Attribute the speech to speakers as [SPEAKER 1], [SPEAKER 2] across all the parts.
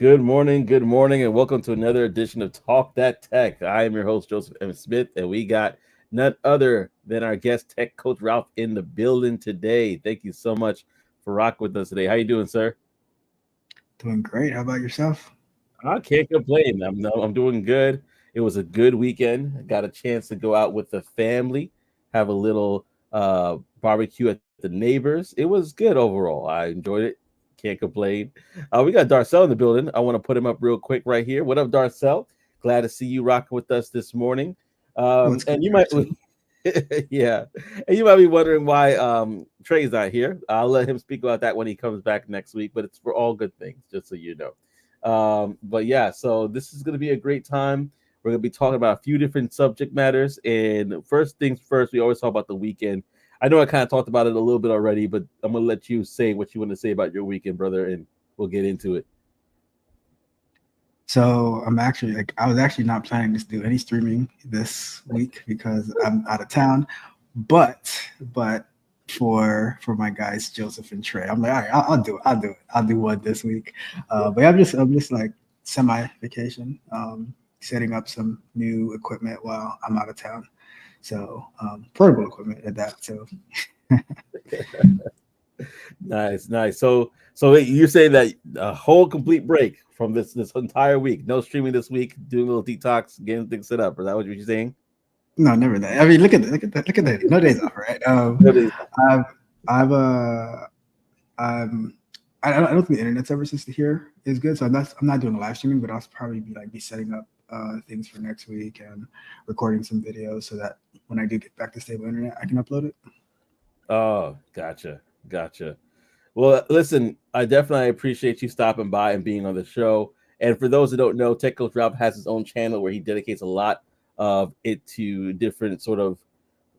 [SPEAKER 1] good morning, and welcome to another edition of Talk That Tech. I am your host, Joseph M. Smith, and we got none other than our guest tech coach Ralph in the building today. Thank you so much for rocking with us today. How you doing, sir?
[SPEAKER 2] Doing great. How about yourself?
[SPEAKER 1] I can't complain. I'm doing good. It was a good weekend. I got a chance to go out with the family, have a little barbecue at the neighbors. It was good overall. I enjoyed it. Can't complain. We got Darcel in the building. I want to put him up real quick right here. What up, Darcel? Glad to see you rocking with us this morning.
[SPEAKER 2] What's good,
[SPEAKER 1] And you might,
[SPEAKER 2] Darcy?
[SPEAKER 1] yeah, and you might be wondering why Trey's not here. I'll let him speak about that when he comes back next week. But it's for all good things, just so you know. But yeah, so this is going to be a great time. We're going to be talking about a few different subject matters. And first things first, we always talk about the weekend. I know I kind of talked about it a little bit already, but I'm going to let you say what you want to say about your weekend, brother, and we'll get into it.
[SPEAKER 2] So I was actually not planning to do any streaming this week because I'm out of town. But for my guys Joseph and Trey, I'm like, all right, I'll do it. I'll do one this week. But I'm just like semi vacation, setting up some new equipment while I'm out of town. So portable equipment at that. So
[SPEAKER 1] Nice, nice. So you say that a whole complete break from this entire week, no streaming this week, doing a little detox, getting things set up. Is that what you're saying?
[SPEAKER 2] no, never that. I mean, look at that. No days off, right?
[SPEAKER 1] Really?
[SPEAKER 2] I've I've um I don't think the internet services here is good, so I'm not doing live streaming, but I'll probably be setting up things for next week and recording some videos so that when I do get back to stable internet, I can upload it.
[SPEAKER 1] Oh, gotcha. Well, listen, I definitely appreciate you stopping by and being on the show. And for those who don't know, Tech Coach Ralph has his own channel where he dedicates a lot of it to different sort of,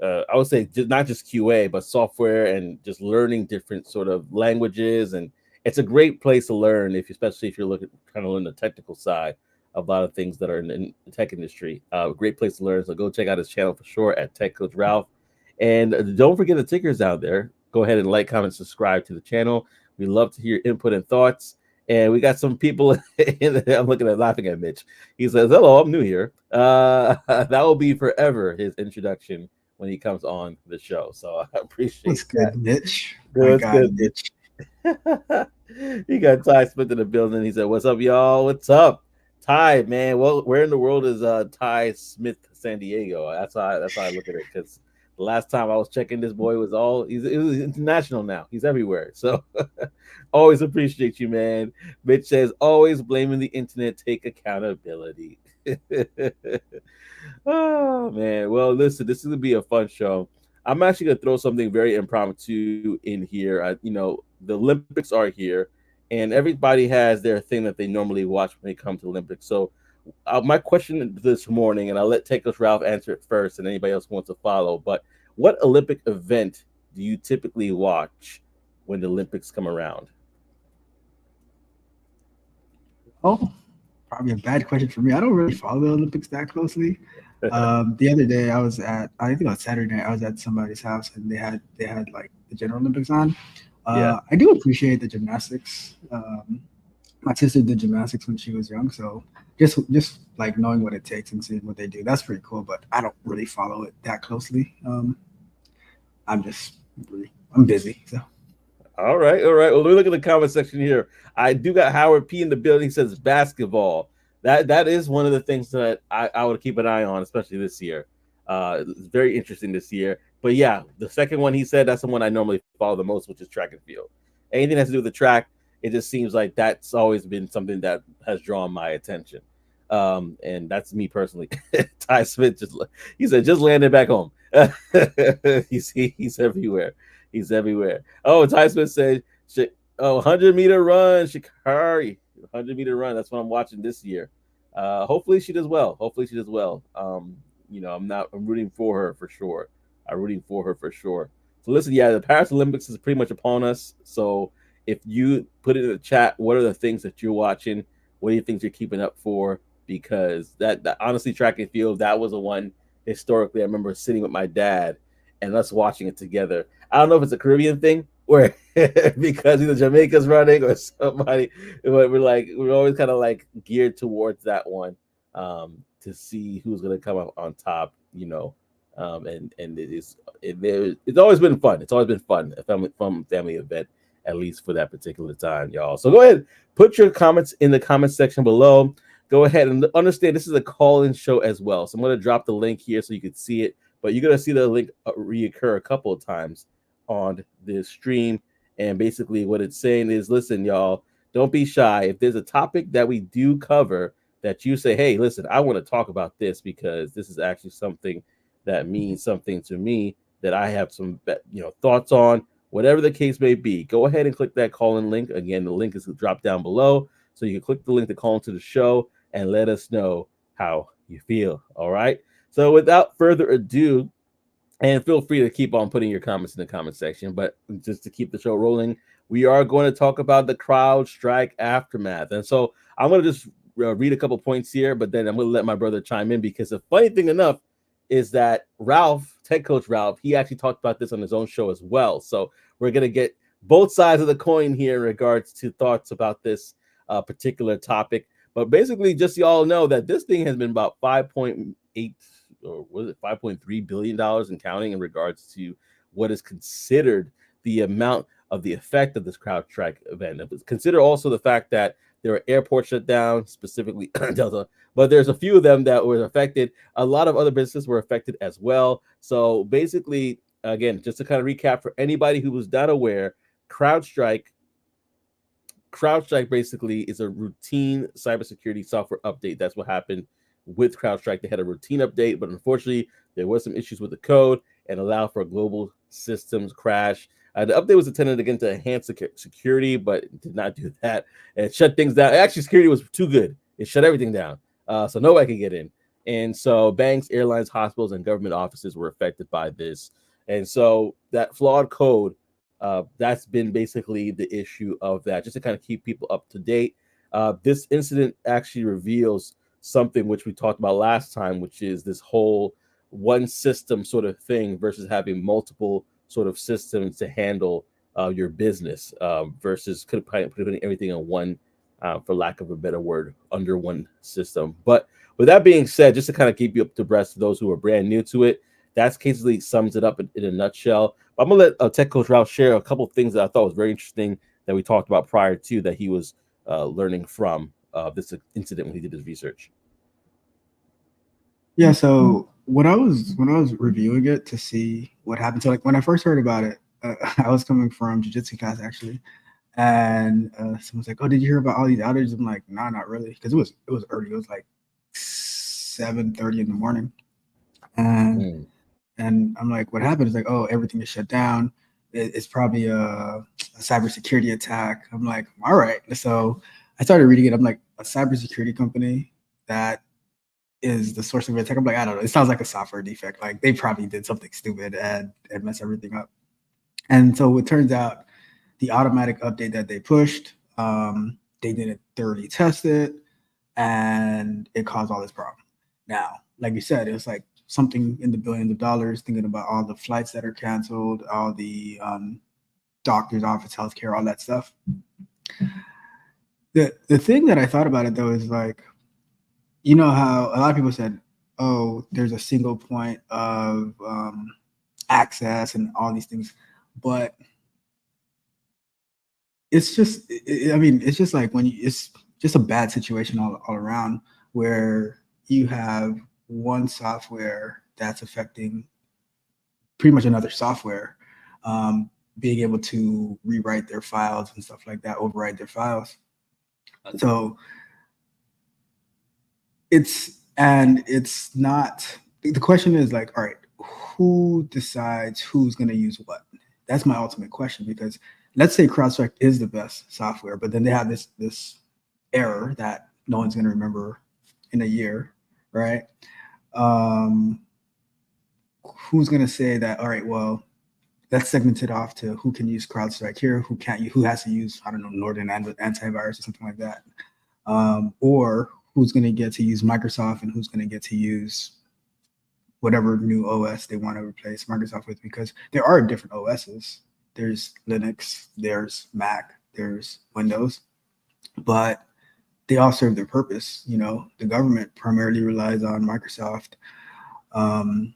[SPEAKER 1] I would say, not just QA, but software and just learning different sort of languages. And it's a great place to learn, if especially if you're looking trying to learn the technical side of a lot of things that are in the tech industry. A great place to learn. So go check out his channel for sure at Tech Coach Ralph. And don't forget the tickers out there. Go ahead and like, comment, subscribe to the channel. We love to hear input and thoughts. And we got some people I'm looking at laughing at Mitch. He says, "Hello, I'm new here." That will be forever his introduction when he comes on the show. So I appreciate
[SPEAKER 2] What's good, Mitch? My
[SPEAKER 1] that.
[SPEAKER 2] guy,
[SPEAKER 1] Good.
[SPEAKER 2] Mitch.
[SPEAKER 1] He got Ty Smith in the building. He said, "What's up, y'all? What's up, Ty? Man, well, where in the world is Ty Smith, San Diego? That's how I look at it. Because the last time I was checking, this boy was it was international now. He's everywhere. So always appreciate you, man." Mitch says, "Always blaming the internet. Take accountability." Oh man. Well, listen, this is gonna be a fun show. I'm actually gonna throw something very impromptu in here. The Olympics are here, and everybody has their thing that they normally watch when they come to the Olympics. So, my question this morning, and I'll let Takos Ralph answer it first, and anybody else who wants to follow. But what Olympic event do you typically watch when the Olympics come around?
[SPEAKER 2] Oh, probably a bad question for me. I don't really follow the Olympics that closely. The other day I think on Saturday night, I was at somebody's house and they had like the General Olympics on.
[SPEAKER 1] Yeah.
[SPEAKER 2] I do appreciate the gymnastics. My sister did gymnastics when she was young, so just like knowing what it takes and seeing what they do, that's pretty cool. But I don't really follow it that closely. I'm just I'm busy, so.
[SPEAKER 1] All right, all right. Well, let me look at the comment section here. I do got Howard P in the building. He says basketball. That is one of the things that I would keep an eye on, especially this year. It's very interesting this year. But yeah, the second one he said that's the one I normally follow the most, which is track and field. Anything that has to do with the track, it just seems like that's always been something that has drawn my attention. And that's me personally. Ty Smith he said just landed back home. He's everywhere. He's everywhere. Oh, Ty Smith said, "Oh, 100-meter run, Shikari, 100-meter run." That's what I'm watching this year. Hopefully she does well. Hopefully she does well. I'm rooting for her for sure. I'm rooting for her for sure. So listen, yeah, the Paris Olympics is pretty much upon us. So if you put it in the chat, what are the things that you're watching? What do you think you're keeping up for? Because that honestly, track and field, that was the one historically I remember sitting with my dad and us watching it together. I don't know if it's a Caribbean thing, where because either Jamaica's running or somebody, we're always kind of like geared towards that one, to see who's gonna come up on top, and it's always been fun. It's always been fun, a family event, at least for that particular time, y'all. So go ahead, put your comments in the comment section below. Go ahead and understand this is a call-in show as well. So I'm gonna drop the link here so you can see it, but you're gonna see the link reoccur a couple of times on this stream. And basically, what it's saying is, listen, y'all, don't be shy. If there's a topic that we do cover that you say, hey, listen, I want to talk about this because this is actually something that means something to me that I have some, thoughts on, whatever the case may be, go ahead and click that call in link. Again, the link is dropped down below. So you can click the link to call into the show and let us know how you feel. All right. So without further ado, and feel free to keep on putting your comments in the comment section. But just to keep the show rolling, we are going to talk about the CrowdStrike aftermath. And so I'm going to just read a couple points here, but then I'm going to let my brother chime in, because the funny thing enough is that Ralph, tech coach Ralph, he actually talked about this on his own show as well. So we're going to get both sides of the coin here in regards to thoughts about this particular topic. But basically, just so y'all know that this thing has been about 5.8, or was it $5.3 billion and counting, in regards to what is considered the amount of the effect of this CrowdStrike event. Consider also the fact that there are airports shut down, specifically Delta, but there's a few of them that were affected. A lot of other businesses were affected as well. So basically, again, just to kind of recap for anybody who was not aware, CrowdStrike basically is a routine cybersecurity software update. That's what happened with CrowdStrike. They had a routine update, but unfortunately, there was some issues with the code and allowed for a global systems crash. The update was intended again to enhance security, but it did not do that. And it shut things down. Actually, security was too good. It shut everything down, so nobody could get in. And so banks, airlines, hospitals, and government offices were affected by this. And so that flawed code, that's been basically the issue of that, just to kind of keep people up to date. This incident actually reveals something which we talked about last time, which is this whole one system sort of thing versus having multiple sort of systems to handle your business, versus putting everything in one, for lack of a better word, under one system. But with that being said, just to kind of keep you up to breast, those who are brand new to it, that's basically sums it up in a nutshell. But I'm gonna let Tech Coach Ralph share a couple of things that I thought was very interesting that we talked about prior to, that he was learning from this incident when he did his research.
[SPEAKER 2] Yeah, so when I was reviewing it to see what happened, so like when I first heard about it, I was coming from jiu-jitsu class actually, and someone's like, "Oh, did you hear about all these outages?" I'm like, "Nah, not really," because it was early. It was like 7:30 in the morning, and
[SPEAKER 1] Mm.
[SPEAKER 2] and I'm like, "What happened?" It's like, "Oh, everything is shut down. It's probably a cybersecurity attack." I'm like, "All right." So I started reading it. I'm like, a cybersecurity company that is the source of attack. I'm like, I don't know. It sounds like a software defect. Like they probably did something stupid and mess everything up. And so it turns out the automatic update that they pushed, they didn't thoroughly test it, and it caused all this problem. Now, like you said, it was like something in the billions of dollars. Thinking about all the flights that are canceled, all the doctor's office, healthcare, all that stuff. The thing that I thought about it though is like, you know how a lot of people said, "Oh, there's a single point of access and all these things," but it's just, I mean, it's just like it's just a bad situation all around, where you have one software that's affecting pretty much another software, being able to rewrite their files and stuff like that, overwrite their files. So it's not, the question is like, all right, who decides who's going to use what? That's my ultimate question, because let's say CrowdStrike is the best software, but then they have this error that no one's going to remember in a year, right? Who's going to say that, all right, well, let's segment it off to who can use CrowdStrike here, who can't, who has to use, I don't know, Norton antivirus or something like that, or who's going to get to use Microsoft and who's going to get to use whatever new OS they want to replace Microsoft with, because there are different OSs. there's Linux, there's Mac, there's Windows, but they all serve their purpose. You know, the government primarily relies on Microsoft. Um,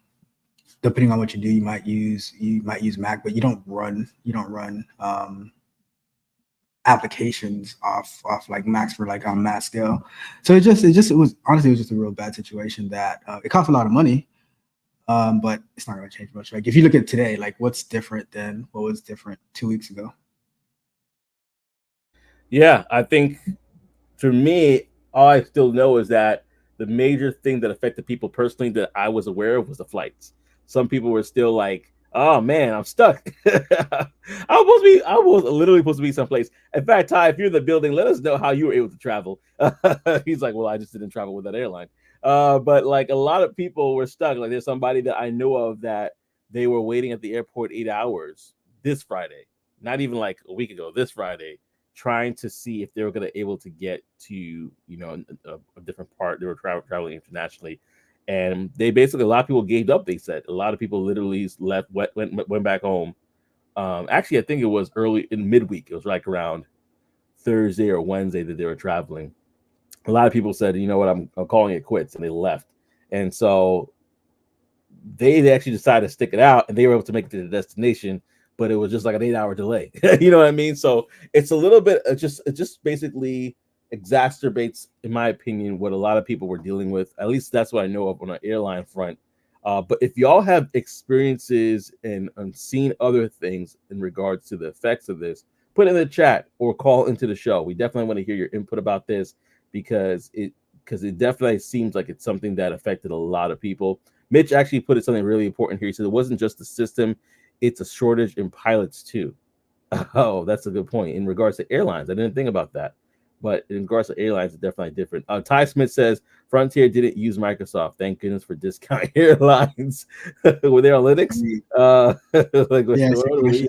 [SPEAKER 2] Depending on what you do, you might use Mac, but you don't run applications off like Macs for like on mass scale. So it was just a real bad situation that it cost a lot of money, but it's not going to change much. Like if you look at today, like what's different than what was different 2 weeks ago?
[SPEAKER 1] Yeah, I think for me, all I still know is that the major thing that affected people personally that I was aware of was the flights. Some people were still like, "Oh man, I'm stuck." I was literally supposed to be someplace. In fact, Ty, if you're in the building, let us know how you were able to travel. He's like, "Well, I just didn't travel with that airline." But like a lot of people were stuck. Like there's somebody that I know of that they were waiting at the airport 8 hours this Friday, not even like a week ago. This Friday, trying to see if they were going to able to get to a different part. They were traveling internationally, and they basically a lot of people gave up. They said a lot of people literally left, went back home. Actually, I think it was early in midweek. It was like around Thursday or Wednesday that they were traveling. A lot of people said, you know what, I'm calling it quits, and they left. And so they actually decided to stick it out, and they were able to make it to the destination, but it was just like an 8 hour delay. You know what I mean? So it's a little bit it just basically exacerbates, in my opinion, what a lot of people were dealing with. At least that's what I know of on an airline front. But if y'all have experiences and seen other things in regards to the effects of this, put it in the chat or call into the show. We definitely want to hear your input about this because it definitely seems like it's something that affected a lot of people. Mitch actually put it something really important here. He said it wasn't just the system, it's a shortage in pilots too. Oh, that's a good point. In regards to airlines, I didn't think about that. But in regards to airlines, it's definitely different. Ty Smith says Frontier didn't use Microsoft. Thank goodness for discount airlines. Were they on Linux? Like
[SPEAKER 2] Let
[SPEAKER 1] what,
[SPEAKER 2] me ask you a question.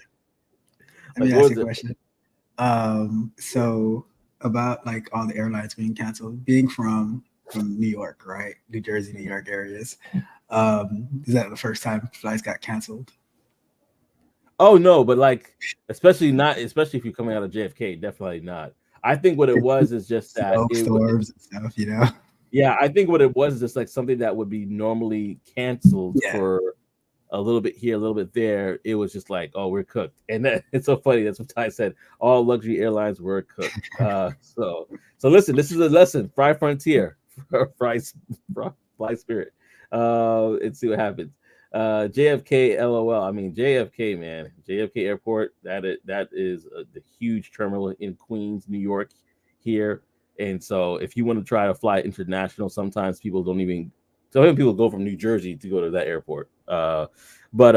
[SPEAKER 2] Let
[SPEAKER 1] like
[SPEAKER 2] me
[SPEAKER 1] what
[SPEAKER 2] ask
[SPEAKER 1] was
[SPEAKER 2] you a
[SPEAKER 1] it?
[SPEAKER 2] question. So about like all the airlines being canceled, being from New York, right? New Jersey, New York areas. Is that the first time flights got canceled?
[SPEAKER 1] Oh no, but like especially if you're coming out of JFK, definitely not. I think what it was is just that
[SPEAKER 2] Snowstorms and stuff, you know?
[SPEAKER 1] yeah, I think what it was is just like something that would be normally canceled
[SPEAKER 2] Yeah.
[SPEAKER 1] for a little bit here, a little bit there. It was just like, oh, we're cooked, and that it's so funny. That's what Ty said. All luxury airlines were cooked. So listen, this is a lesson. Fry Frontier, fry, fly Spirit. And see what happens. JFK, LOL. I mean JFK, man. JFK Airport. That is the huge terminal in Queens, New York, here. And so, if you want to try to fly international, sometimes people don't even. So many people go from New Jersey to go to that airport. But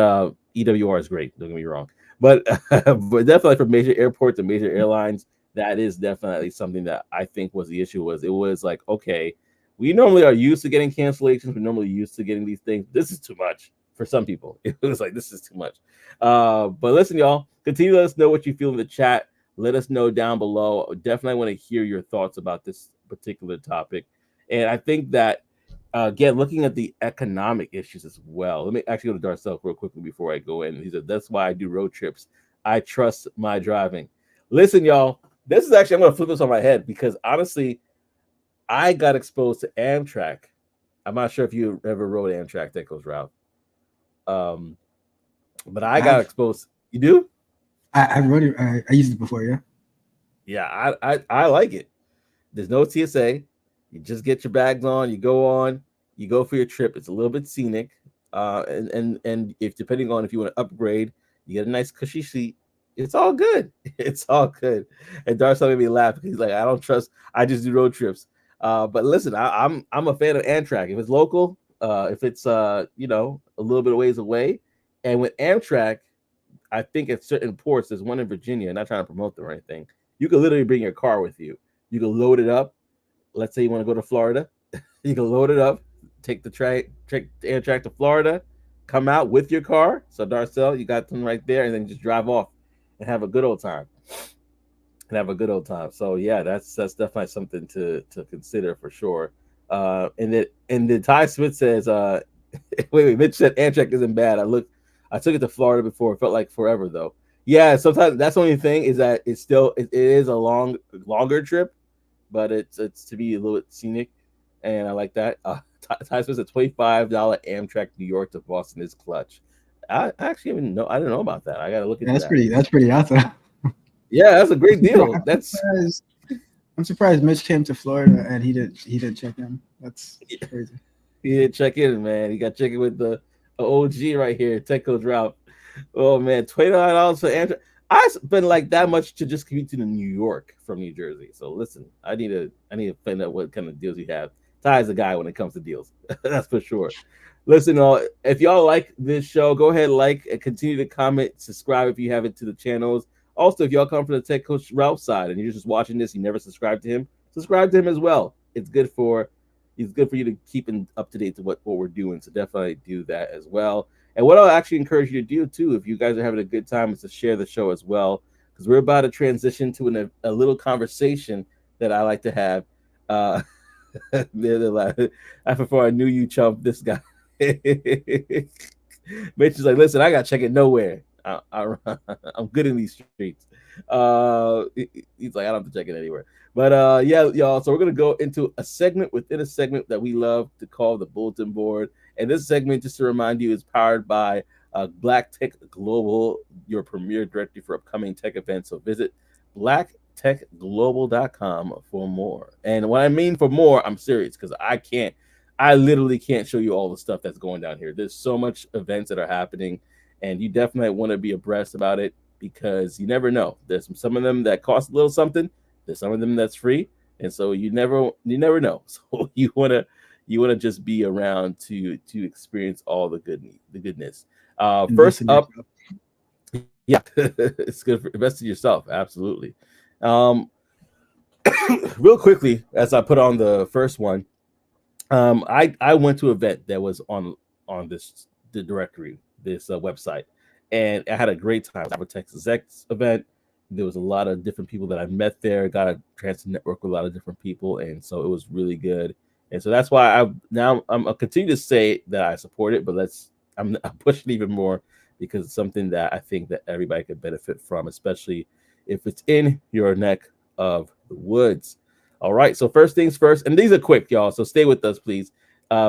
[SPEAKER 1] EWR is great. Don't get me wrong. But but definitely for major airports and major airlines, that is definitely something that I think was the issue. Was it was like, okay, we normally are used to getting cancellations. We're normally used to getting these things. This is too much for some people. It was like this is too much. But listen, y'all, continue to let us know what you feel in the chat. Let us know down below. Definitely want to hear your thoughts about this particular topic. And I think that again, looking at the economic issues as well. Let me actually go to Darcel real quickly before I go in. He said, "That's why I do road trips. I trust my driving." Listen, y'all, this is actually I'm going to flip this on my head because honestly, I got exposed to Amtrak. I'm not sure if you ever rode Amtrak that goes route, um, but I got
[SPEAKER 2] I've
[SPEAKER 1] exposed. You do?
[SPEAKER 2] I wrote it. I used it before, yeah.
[SPEAKER 1] Yeah, I like it. There's no TSA. You just get your bags on. You go on. You go for your trip. It's a little bit scenic. And if depending on if you want to upgrade, you get a nice cushy seat. It's all good. It's all good. And Darcy made me laugh because he's like, I don't trust. I just do road trips. But listen, I'm a fan of Amtrak. If it's local, if it's a little bit of ways away, and with Amtrak, I think at certain ports, there's one in Virginia. Not trying to promote them or anything. You can literally bring your car with you. You can load it up. Let's say you want to go to Florida, you can load it up, take the Amtrak to Florida, come out with your car. So Darcel, you got them right there, and then just drive off and have a good old time. And have a good old time. So yeah, that's definitely something to consider for sure. And then Ty Smith says, wait, Mitch said Amtrak isn't bad. I took it to Florida before. It felt like forever though. Yeah, sometimes that's the only thing is that it is a longer trip, but it's to be a little bit scenic, and I like that. Ty says a $25 Amtrak New York to Boston is clutch. I actually even know I didn't know about that. I got to look
[SPEAKER 2] Yeah,
[SPEAKER 1] into that.
[SPEAKER 2] that's pretty awesome.
[SPEAKER 1] Yeah, that's a
[SPEAKER 2] I'm
[SPEAKER 1] great
[SPEAKER 2] surprised,
[SPEAKER 1] deal. That's
[SPEAKER 2] I'm surprised Mitch came to Florida and he didn't check in. That's crazy.
[SPEAKER 1] yeah, check in, man. You got to check in with the OG right here, Tech Coach Ralph. Oh man, $29 for Amtrak. I spend like that much to just commute to New York from New Jersey. So listen, I need to find out what kind of deals you have. Ty's a guy when it comes to deals. That's for sure. Listen, if y'all like this show, go ahead, like, and continue to comment, subscribe if you haven't to the channels. Also, if y'all come from the Tech Coach Ralph side and you're just watching this, you never subscribe to him, subscribe to him as well. It's good for you to keep up to date to what we're doing. So definitely do that as well. And what I'll actually encourage you to do too, if you guys are having a good time, is to share the show as well, because we're about to transition to a little conversation that I like to have. Uh, after before I knew you, chump, this guy. Mitch is like, listen, I got to check it nowhere. I'm good in these streets. He's like, I don't have to check it anywhere. But yeah, y'all. So we're gonna go into a segment within a segment that we love to call the bulletin board. And this segment, just to remind you, is powered by Black Tech Global, your premier directory for upcoming tech events. So visit blacktechglobal.com for more. And when I mean for more, I'm serious because I literally can't show you all the stuff that's going down here. There's so much events that are happening, and you definitely want to be abreast about it because you never know. There's some of them that cost a little something. There's some of them that's free, and so you never know. So you wanna just be around to experience all the goodness.
[SPEAKER 2] Invest
[SPEAKER 1] First
[SPEAKER 2] in
[SPEAKER 1] up,
[SPEAKER 2] yourself.
[SPEAKER 1] yeah, it's good for invest in yourself. Absolutely. Um, real quickly, as I put on the first one, I went to an event that was on the directory, this website, and I had a great time. It was a Texas X event. There was a lot of different people that I met there. Got a chance to network with a lot of different people, and so it was really good. And so that's why I'll continue to say that I support it, but I'm pushing even more because it's something that I think that everybody could benefit from, especially if it's in your neck of the woods. All right. So first things first, and these are quick, y'all. So stay with us, please.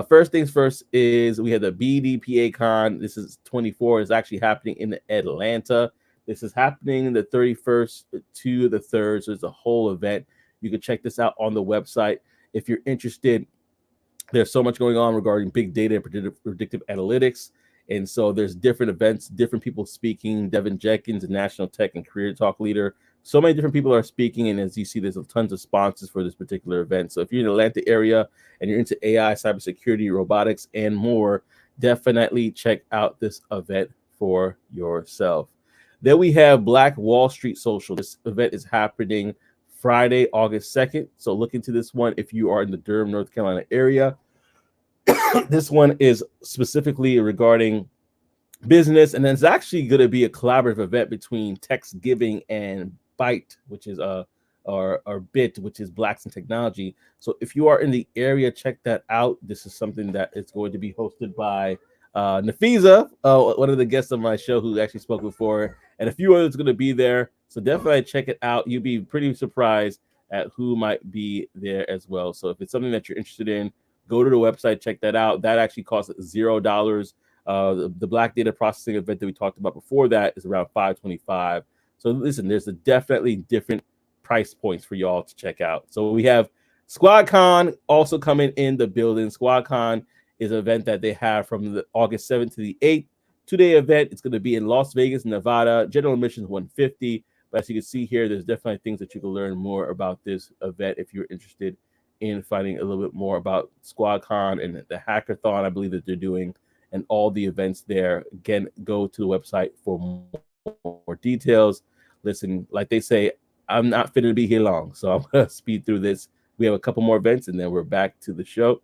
[SPEAKER 1] First things first is we have the BDPA Con. This is 24. It's actually happening in Atlanta. This is happening the 31st to the 3rd. So it's a whole event. You can check this out on the website if you're interested. There's so much going on regarding big data and predictive analytics. And so there's different events, different people speaking. Devin Jenkins, a national tech and career talk leader. So many different people are speaking. And as you see, there's tons of sponsors for this particular event. So if you're in the Atlanta area and you're into AI, cybersecurity, robotics, and more, definitely check out this event for yourself. Then we have Black Wall Street Social. This event is happening Friday, August 2nd. So look into this one if you are in the Durham, North Carolina area. This one is specifically regarding business, and then it's actually going to be a collaborative event between Text Giving and Byte, which is or Bit, which is Blacks in Technology. So if you are in the area, check that out. This is something that is going to be hosted by Nafiza, one of the guests on my show who actually spoke before, and a few others going to be there. So definitely check it out. You'll be pretty surprised at who might be there as well. So if it's something that you're interested in, go to the website, check that out. That actually costs $0. The Black Data Processing event that we talked about before that is around $525. So listen, there's definitely different price points for y'all to check out. So we have SquadCon also coming in the building. SquadCon is an event that they have from the August 7th to the 8th. 2-day event. It's going to be in Las Vegas, Nevada. General admission is $150. But as you can see here, there's definitely things that you can learn more about this event if you're interested in finding a little bit more about SquadCon and the hackathon I believe that they're doing and all the events there. Again, go to the website for more details. Listen, like they say, I'm not fit to be here long, so I'm going to speed through this. We have a couple more events, and then we're back to the show.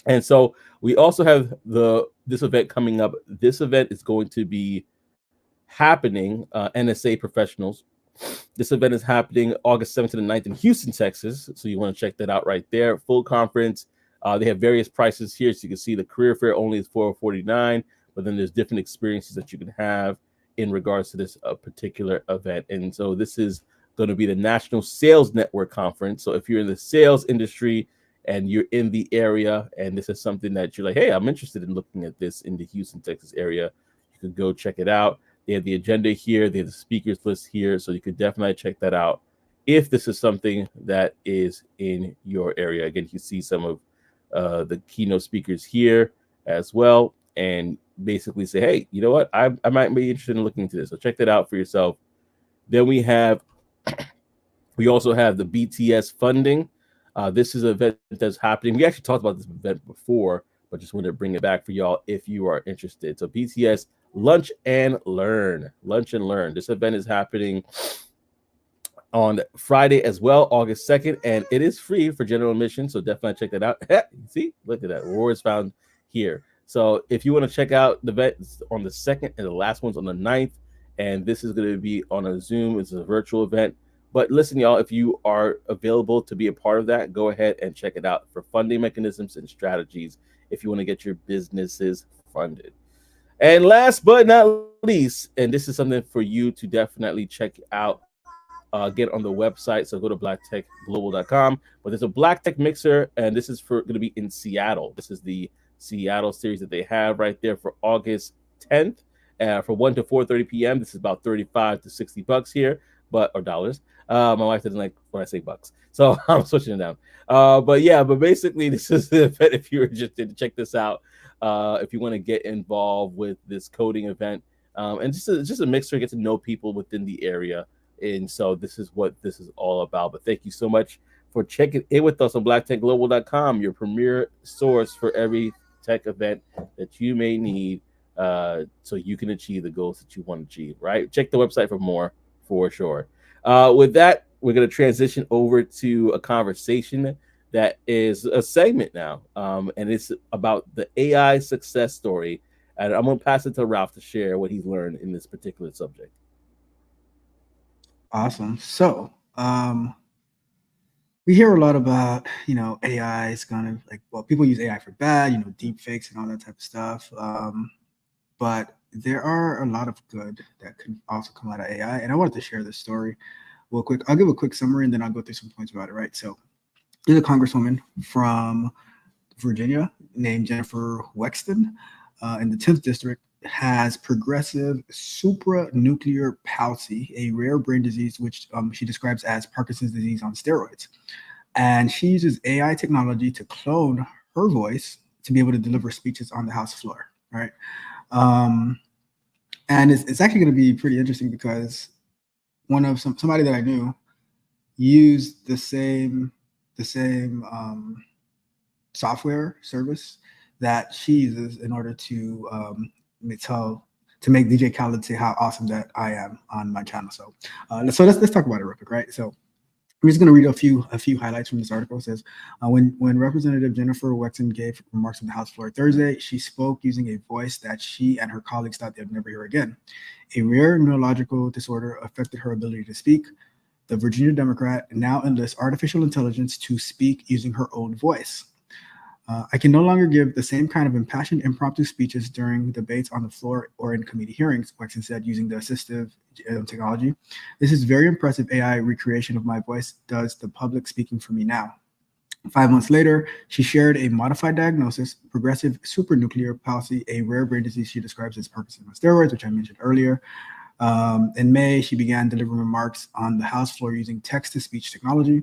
[SPEAKER 1] And so we also have this event coming up. This event is going to be happening, NSA professionals. This event is happening August 7th to the 9th in Houston, Texas. So you want to check that out right there. Full conference. They have various prices here. So you can see the career fair only is $449, but then there's different experiences that you can have. in regards to this particular event. And so this is going to be the National Sales Network Conference. So if you're in the sales industry and you're in the area and this is something that you're like, hey, I'm interested in looking at this in the Houston, Texas area, you could go check it out. They have the agenda here, they have the speakers list here, so you could definitely check that out if this is something that is in your area. Again, you see some of the keynote speakers here as well, and basically say, hey, you know what, I might be interested in looking into this, so check that out for yourself. Then we also have the BTS funding. This is an event that's happening. We actually talked about this event before, but just wanted to bring it back for y'all if you are interested. So BTS Lunch and Learn. This event is happening on Friday as well, August 2nd, and it is free for general admission, so definitely check that out. See, look at that. Rewards found here. So if you want to check out the event, it's on the 2nd, and the last one's on the 9th, and this is going to be on a Zoom. It's a virtual event. But listen, y'all, if you are available to be a part of that, go ahead and check it out for funding mechanisms and strategies if you want to get your businesses funded. And last but not least, and this is something for you to definitely check out, get on the website. So go to blacktechglobal.com. But there's a Black Tech Mixer, and this is going to be in Seattle. This is the Seattle series that they have right there for August 10th, for 1 to 4:30 p.m. This is about $35 to $60 here, or dollars. My wife doesn't like when I say bucks, so I'm switching it down. But basically, this is the event. If you're interested to check this out, if you want to get involved with this coding event, and just a mixer, get to know people within the area. And so this is what this is all about. But thank you so much for checking in with us on blacktechglobal.com, your premier source for every tech event that you may need, so you can achieve the goals that you want to achieve, right? Check the website for more, for sure. With that, we're going to transition over to a conversation that is a segment now, and it's about the AI success story. And I'm going to pass it to Ralph to share what he's learned in this particular subject.
[SPEAKER 2] Awesome. So we hear a lot about, AI is kind of people use AI for bad, deep fakes and all that type of stuff. But there are a lot of good that can also come out of AI. And I wanted to share this story real quick. I'll give a quick summary and then I'll go through some points about it, right? So there's a congresswoman from Virginia named Jennifer Wexton in the 10th district, has progressive supranuclear palsy, a rare brain disease, which she describes as Parkinson's disease on steroids. And she uses AI technology to clone her voice to be able to deliver speeches on the House floor, right? And it's actually going to be pretty interesting because somebody that I knew used the same software service that she uses in order to make DJ Khaled say how awesome that I am on my channel. So let's talk about it real quick, right? So I'm just going to read a few highlights from this article. It says, when Representative Jennifer Wexton gave remarks on the House floor Thursday, she spoke using a voice that she and her colleagues thought they'd never hear again. A rare neurological disorder affected her ability to speak. The Virginia Democrat now enlists artificial intelligence to speak using her own voice. I can no longer give the same kind of impassioned impromptu speeches during debates on the floor or in committee hearings, Wexton said, using the assistive technology. This is very impressive AI recreation of my voice does the public speaking for me now. 5 months later, she shared a modified diagnosis, progressive supranuclear palsy, a rare brain disease she describes as Parkinson's on steroids, which I mentioned earlier. In May, she began delivering remarks on the House floor using text-to-speech technology.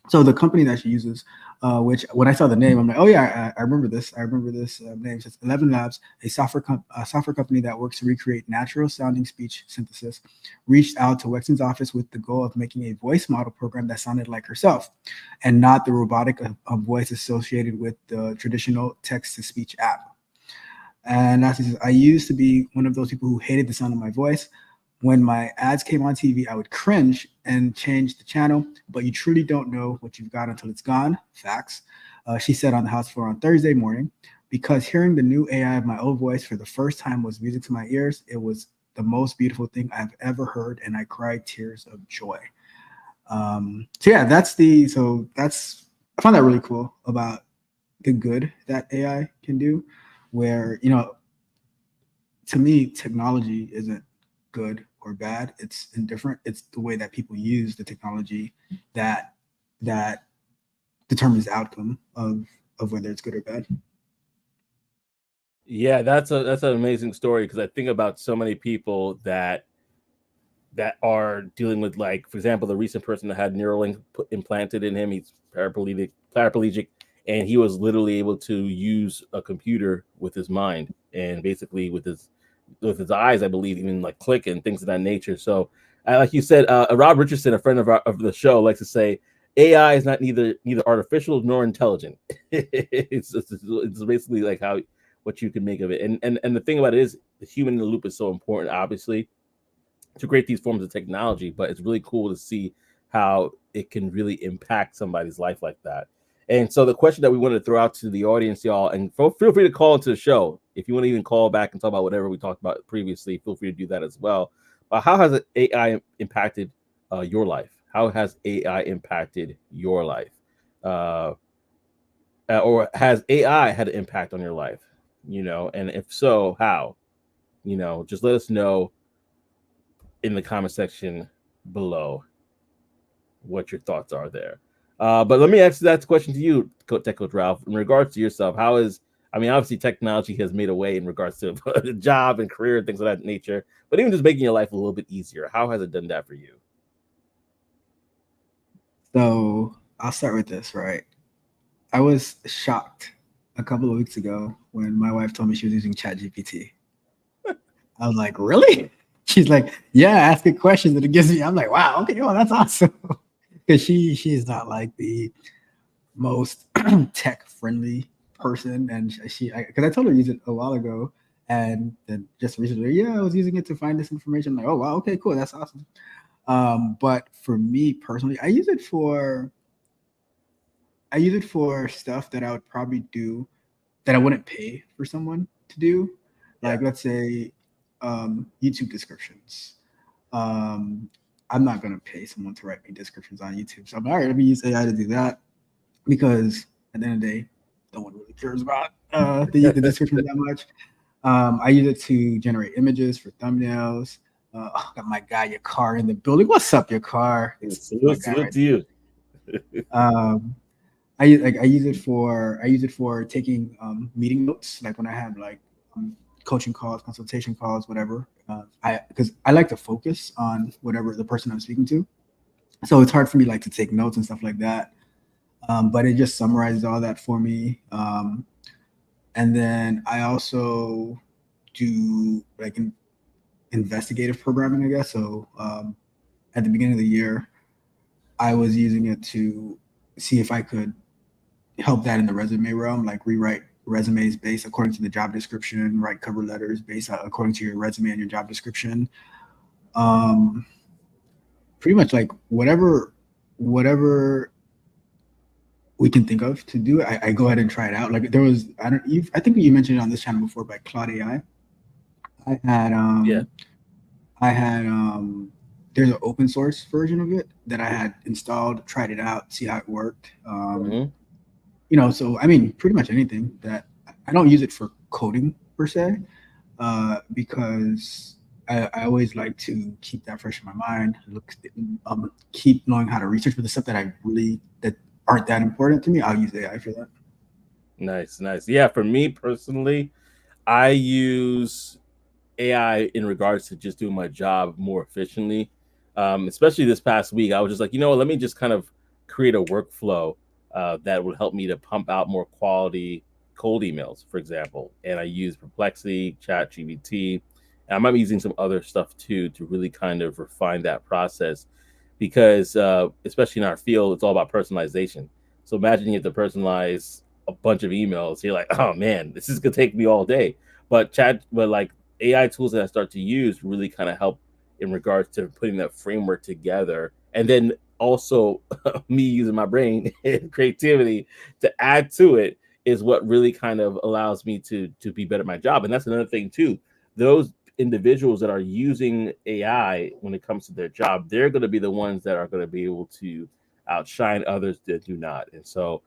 [SPEAKER 2] So the company that she uses, which when I saw the name, I'm like, oh yeah, I remember this. I remember this name. It's 11 Labs, a software company that works to recreate natural sounding speech synthesis, reached out to Wexton's office with the goal of making a voice model program that sounded like herself and not the robotic voice associated with the traditional text-to-speech app. And as he says, I used to be one of those people who hated the sound of my voice. When my ads came on TV, I would cringe and change the channel, but you truly don't know what you've got until it's gone. Facts. She said on the House floor on Thursday morning, because hearing the new AI of my old voice for the first time was music to my ears. It was the most beautiful thing I've ever heard, and I cried tears of joy. I found that really cool about the good that AI can do, where, to me, technology isn't good or bad. It's indifferent. It's the way that people use the technology that that determines the outcome of whether it's good or bad.
[SPEAKER 1] Yeah, that's an amazing story because I think about so many people that are dealing with, like, for example, the recent person that had Neuralink implanted in him. He's paraplegic, and he was literally able to use a computer with his mind and basically with his eyes, I believe, even like click and things of that nature. So, like you said, Rob Richardson, a friend of the show, likes to say AI is not neither artificial nor intelligent. It's basically like how what you can make of it. And the thing about it is the human in the loop is so important, obviously, to create these forms of technology, but it's really cool to see how it can really impact somebody's life like that. And so the question that we wanted to throw out to the audience, y'all, and feel free to call into the show. If you want to even call back and talk about whatever we talked about previously, feel free to do that as well. How has AI impacted your life? How has AI impacted your life? Uh, or has AI had an impact on your life? And if so, how? Just let us know in the comment section below what your thoughts are there. But let me ask that question to you, Tech Coach Ralph, in regards to yourself. Obviously technology has made a way in regards to job and career and things of that nature, but even just making your life a little bit easier. How has it done that for you?
[SPEAKER 2] So I'll start with this, right? I was shocked a couple of weeks ago when my wife told me she was using ChatGPT. I was like, really? She's like, yeah, ask it questions and it gives me. I'm like, wow, okay, oh, that's awesome. Because she's not like the most tech friendly person, and because I told her to use it a while ago, and then just recently, yeah, I was using it to find this information. I'm like, oh wow, okay, cool, that's awesome. But for me personally, I use it for stuff that I would probably do that I wouldn't pay for someone to do. Like, let's say YouTube descriptions. Um, I'm not going to pay someone to write me descriptions on YouTube. So I'm all right, let me use AI to do that because at the end of the day, no one really cares about the descriptions that much. I use it to generate images for thumbnails. Got my guy, your car in the building. What's up, your car?
[SPEAKER 1] Salute to you.
[SPEAKER 2] I use it for taking meeting notes, like when I have like coaching calls, consultation calls, whatever. Because I like to focus on whatever the person I'm speaking to, so it's hard for me like to take notes and stuff like that. But it just summarizes all that for me. And then I also do like investigative programming, I guess. So at the beginning of the year, I was using it to see if I could help that in the resume realm, like rewrite resumes based according to the job description, write cover letters based according to your resume and your job description. Um, Pretty much like whatever we can think of to do, I go ahead and try it out. Like there was, I think you mentioned it on this channel before by Cloud AI. I had
[SPEAKER 1] Yeah.
[SPEAKER 2] I had there's an open source version of it that I had installed, tried it out, see how it worked. So I mean, pretty much anything that I don't use it for coding per se, because I always like to keep that fresh in my mind. Keep knowing how to research, but the stuff that aren't that important to me, I'll use AI for that.
[SPEAKER 1] Nice. Yeah, for me personally, I use AI in regards to just doing my job more efficiently. Especially this past week, I was just like, let me just kind of create a workflow that would help me to pump out more quality cold emails, for example. And I use Perplexity, ChatGPT, and I might be using some other stuff too to really kind of refine that process because, especially in our field, it's all about personalization. So imagine you have to personalize a bunch of emails. You're like, oh man, this is gonna take me all day. But like AI tools that I start to use really kind of help in regards to putting that framework together. And then also me using my brain and creativity to add to it is what really kind of allows me to be better at my job. And that's another thing too. Those individuals that are using AI when it comes to their job, they're going to be the ones that are going to be able to outshine others that do not. And so,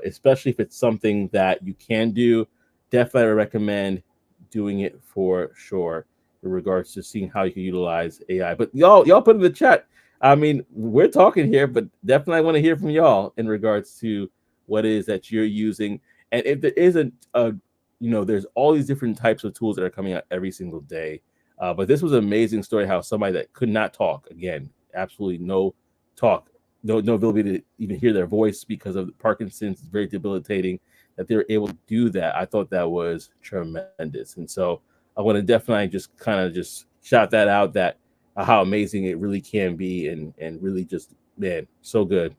[SPEAKER 1] especially if it's something that you can do, definitely recommend doing it for sure. in regards to seeing how you can utilize AI. But y'all put in the chat. I mean, we're talking here, but definitely I want to hear from y'all in regards to what it is that you're using. And if there isn't a, there's all these different types of tools that are coming out every single day. But this was an amazing story how somebody that could not talk, again, absolutely no talk, no ability to even hear their voice because of Parkinson's, it's very debilitating, that they were able to do that. I thought that was tremendous. And so I want to definitely just kind of just shout that out, that how amazing it really can be, and really just, man, so good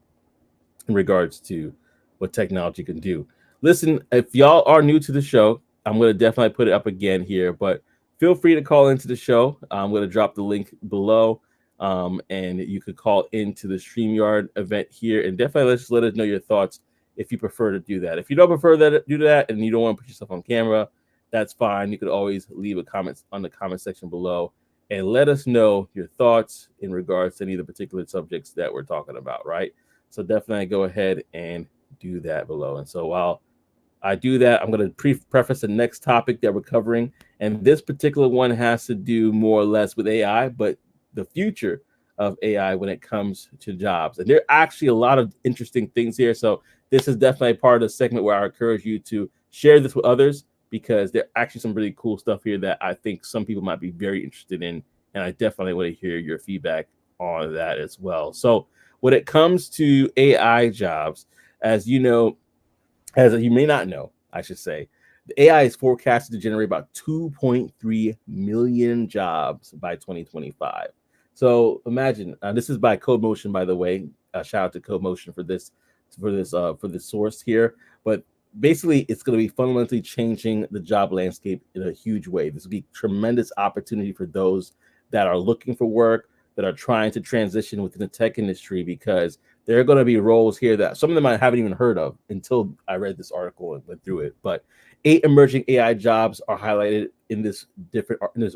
[SPEAKER 1] in regards to what technology can do. Listen, if y'all are new to the show, I'm going to definitely put it up again here, but feel free to call into the show. I'm going to drop the link below, and you could call into the StreamYard event here, and definitely let us know your thoughts if you prefer to do that. If you don't prefer that, do that, and you don't want to put yourself on camera, that's fine. You could always leave a comment on the comment section below and let us know your thoughts in regards to any of the particular subjects that we're talking about, right? So definitely go ahead and do that below. And so while I do that, I'm going to preface the next topic that we're covering. And this particular one has to do more or less with AI, but the future of AI when it comes to jobs. And there are actually a lot of interesting things here. So this is definitely part of the segment where I encourage you to share this with others, because there are actually some really cool stuff here that I think some people might be very interested in. And I definitely want to hear your feedback on that as well. So when it comes to AI jobs, as you know, as you may not know, I should say, the AI is forecasted to generate about 2.3 million jobs by 2025. So imagine, this is by CodeMotion, by the way. Shout out to CodeMotion for this source here. But basically, it's going to be fundamentally changing the job landscape in a huge way. This will be tremendous opportunity for those that are looking for work, that are trying to transition within the tech industry, because there are going to be roles here that some of them I haven't even heard of until I read this article and went through it. But 8 emerging AI jobs are highlighted in this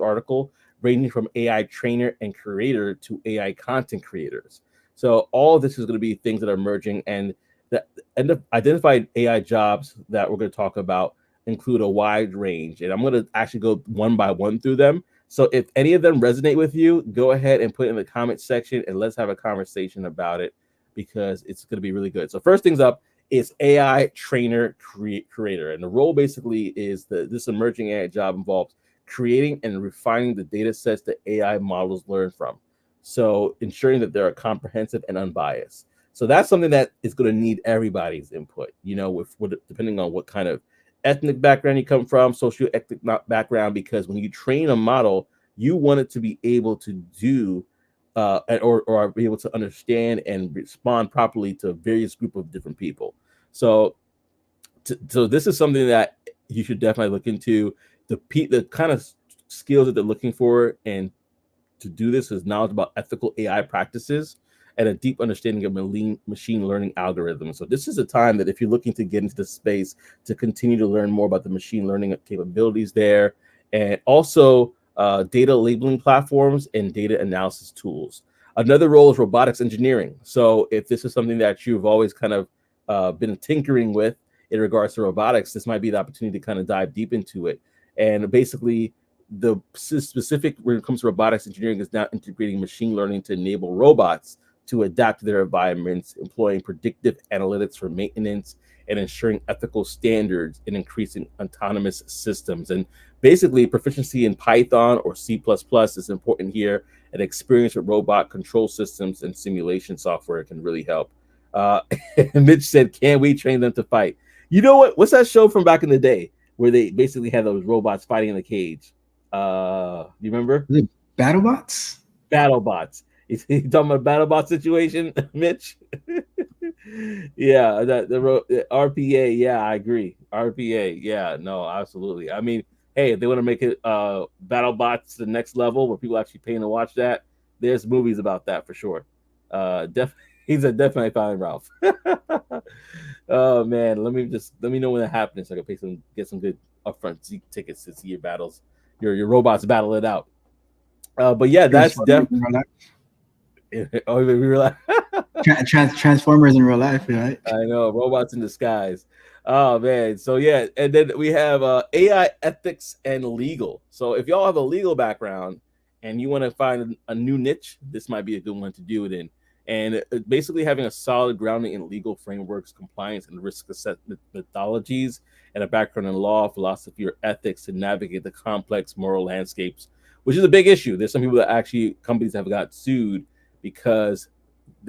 [SPEAKER 1] article, ranging from AI trainer and creator to AI content creators. So all of this is going to be things that are emerging, and the identified AI jobs that we're going to talk about include a wide range. And I'm going to actually go one by one through them. So if any of them resonate with you, go ahead and put it in the comment section, and let's have a conversation about it, because it's going to be really good. So first things up is AI trainer creator. And the role basically is this emerging AI job involves creating and refining the data sets that AI models learn from. So ensuring that they are comprehensive and unbiased. So that's something that is going to need everybody's input, depending on what kind of ethnic background you come from, socio-ethnic background, because when you train a model, you want it to be able to do or be able to understand and respond properly to various group of different people. So this is something that you should definitely look into. The kind of skills that they're looking for, and to do this, is knowledge about ethical AI practices and a deep understanding of machine learning algorithms. So this is a time that if you're looking to get into the space, to continue to learn more about the machine learning capabilities there, and also data labeling platforms and data analysis tools. Another role is robotics engineering. So if this is something that you've always kind of been tinkering with in regards to robotics, this might be the opportunity to kind of dive deep into it. And basically, the specific when it comes to robotics engineering is now integrating machine learning to enable robots to adapt to their environments, employing predictive analytics for maintenance and ensuring ethical standards in increasing autonomous systems. And basically, proficiency in Python or C++ is important here, and experience with robot control systems and simulation software can really help. Mitch said, can we train them to fight? You know what? What's that show from back in the day where they basically had those robots fighting in the cage? Do you remember?
[SPEAKER 2] The BattleBots?
[SPEAKER 1] BattleBots. You talking about BattleBot situation, Mitch? Yeah, the RPA. Yeah, I agree. RPA. Yeah, no, absolutely. I mean, hey, if they want to make it BattleBots to the next level where people actually paying to watch that, there's movies about that for sure. He's a definitely found Ralph. Oh man, let me know when that happens so I can get some good upfront tickets to see your battles, your robots battle it out. But yeah, that's definitely. Oh, we were like,
[SPEAKER 2] Transformers in real life, right?
[SPEAKER 1] I know, robots in disguise. Oh man, so yeah, and then we have AI ethics and legal. So if y'all have a legal background and you want to find a new niche, this might be a good one to do it in. And basically having a solid grounding in legal frameworks, compliance, and risk assessment methodologies, and a background in law, philosophy, or ethics to navigate the complex moral landscapes, which is a big issue. There's some people that actually companies have got sued because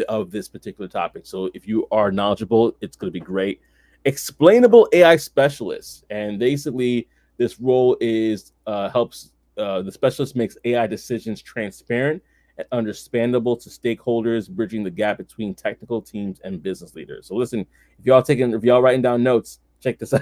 [SPEAKER 1] of this particular topic. So if you are knowledgeable, it's going to be great. Explainable AI specialist, and basically this role is helps the specialist makes AI decisions transparent and understandable to stakeholders, bridging the gap between technical teams and business leaders. So listen, if y'all writing down notes, check this out.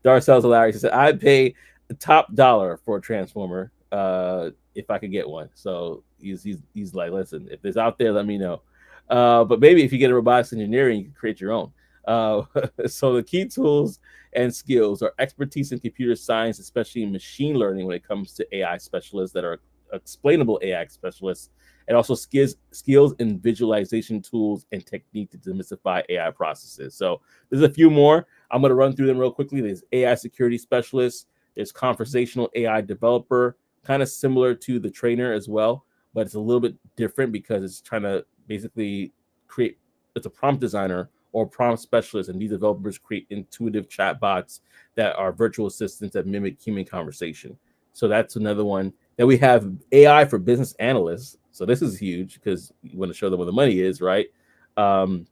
[SPEAKER 1] Darcel's hilarious. He said, "I'd pay top dollar for a transformer if I could get one." So he's like, listen, if it's out there, let me know. But maybe if you get a robotics engineering, you can create your own. Uh, so the key tools and skills are expertise in computer science, especially in machine learning when it comes to AI specialists that are explainable AI specialists, and also skills in visualization tools and technique to demystify AI processes. So there's a few more. I'm going to run through them real quickly. There's AI security specialist. There's conversational AI developer, kind of similar to the trainer as well, but it's a little bit different because it's trying to basically create. It's a prompt designer or prompt specialist, and these developers create intuitive chatbots that are virtual assistants that mimic human conversation. So that's another one. Then we have AI for business analysts. So this is huge because you want to show them where the money is, right? Um,